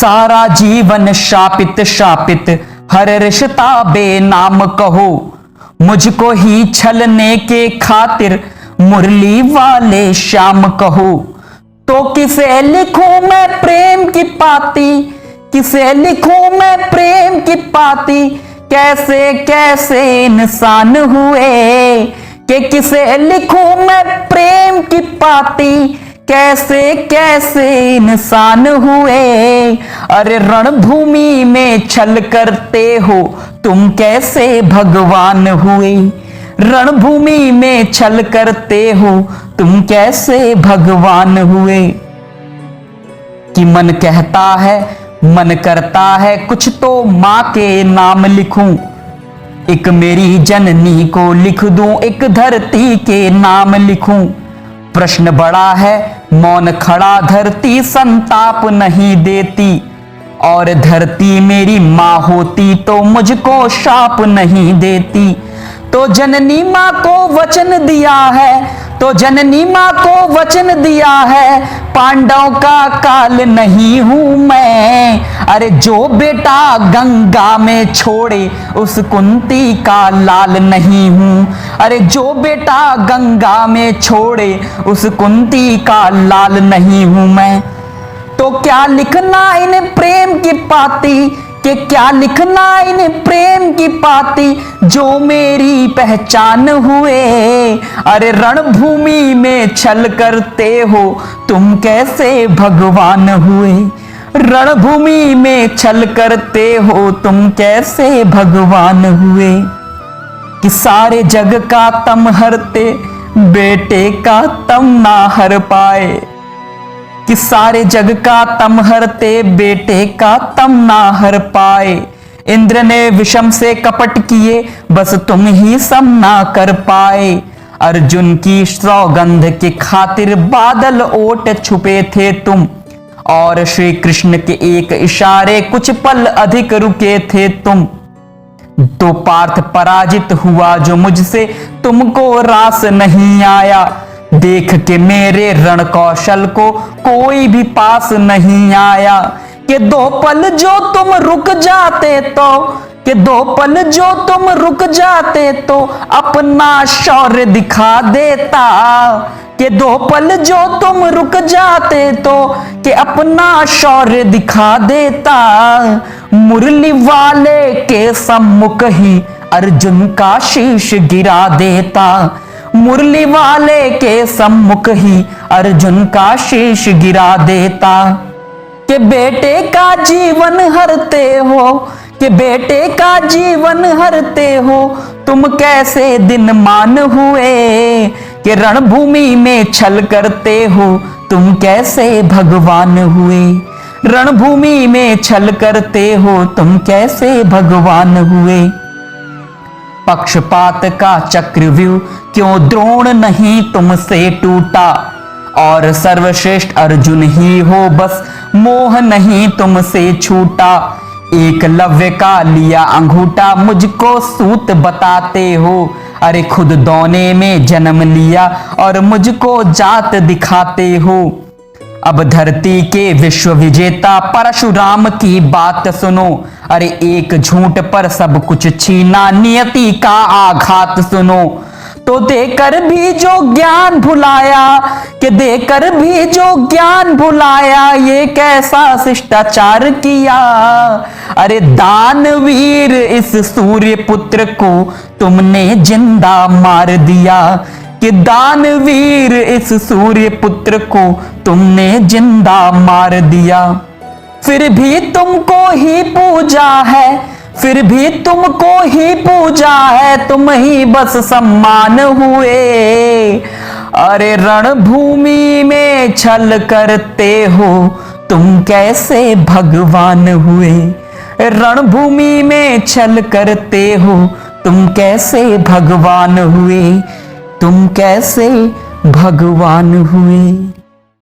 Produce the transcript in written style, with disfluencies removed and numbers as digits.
सारा जीवन शापित शापित, हर रिश्ता बेनाम कहो, मुझको ही छलने के खातिर मुरली वाले श्याम कहो। तो किसे लिखूं मैं प्रेम की पाती, किसे लिखूं मैं प्रेम की पाती, कैसे कैसे इंसान हुए, कि किसे लिखूं मैं प्रेम की पाती, कैसे कैसे इंसान हुए। अरे रणभूमि में छल करते हो तुम कैसे भगवान हुए, रणभूमि में छल करते हो तुम कैसे भगवान हुए। कि मन कहता है मन करता है कुछ तो माँ के नाम लिखूं, एक मेरी जननी को लिख दूं, एक धरती के नाम लिखूं। प्रश्न बड़ा है मौन खड़ा, धरती संताप नहीं देती, और धरती मेरी माँ होती तो मुझको शाप नहीं देती। तो जननी माँ को वचन दिया है, तो जननी माँ को वचन दिया है, पांडव का काल नहीं हूं मैं। अरे जो बेटा गंगा में छोड़े उस कुंती का लाल नहीं हूं, अरे जो बेटा गंगा में छोड़े उस कुंती का लाल नहीं हूं मैं। तो क्या लिखना इन प्रेम की पाती, कि क्या लिखना इन प्रेम की पाती, जो मेरी पहचान हुए। अरे रणभूमि में छल करते हो तुम कैसे भगवान हुए, रणभूमि में छल करते हो तुम कैसे भगवान हुए। कि सारे जग का तम हरते, बेटे का तम ना हर पाए, कि सारे जग का तम हरते, बेटे का तम ना हर पाए। इंद्र ने विषम से कपट किए, बस तुम ही सम ना कर पाए। अर्जुन की सौगंध के खातिर बादल ओट छुपे थे तुम, और श्री कृष्ण के एक इशारे कुछ पल अधिक रुके थे तुम। तो पार्थ पराजित हुआ जो मुझसे, तुमको रास नहीं आया, देख के मेरे रण कौशल को कोई भी पास नहीं आया। कि दो पल जो तुम रुक जाते तो, कि दो पल जो तुम रुक जाते तो अपना शौर्य दिखा देता, कि दो पल जो तुम रुक जाते तो कि अपना शौर्य दिखा देता। मुरली वाले के सम्मुख ही अर्जुन का शीश गिरा देता, मुरली वाले के सम्मुख ही अर्जुन का शीश गिरा देता। कि बेटे का जीवन हरते हो, कि बेटे का जीवन हरते हो तुम कैसे दिन मान हुए। कि रणभूमि में छल करते हो तुम कैसे भगवान हुए, रणभूमि में छल करते हो तुम कैसे भगवान हुए। पक्षपात का चक्रव्यूह क्यों द्रोण नहीं तुमसे टूटा, और सर्वश्रेष्ठ अर्जुन ही हो बस मोह नहीं तुमसे छूटा। एकलव्य का लिया अंगूठा मुझको सूत बताते हो, अरे खुद दौने में जन्म लिया और मुझको जात दिखाते हो। अब धरती के विश्व विजेता परशुराम की बात सुनो, अरे एक झूठ पर सब कुछ छीना, नियति का आघात सुनो। तो देकर भी जो ज्ञान भुलाया, कि देकर भी जो ज्ञान भुलाया, ये कैसा शिष्टाचार किया। अरे दानवीर इस सूर्य पुत्र को तुमने जिंदा मार दिया, कि दानवीर इस सूर्य पुत्र को तुमने जिंदा मार दिया। फिर भी तुमको ही पूजा है, फिर भी तुमको ही पूजा है, तुम ही बस सम्मान हुए। अरे रणभूमि में छल करते हो तुम कैसे भगवान हुए, रणभूमि में छल करते हो तुम कैसे भगवान हुए, तुम कैसे भगवान हुए।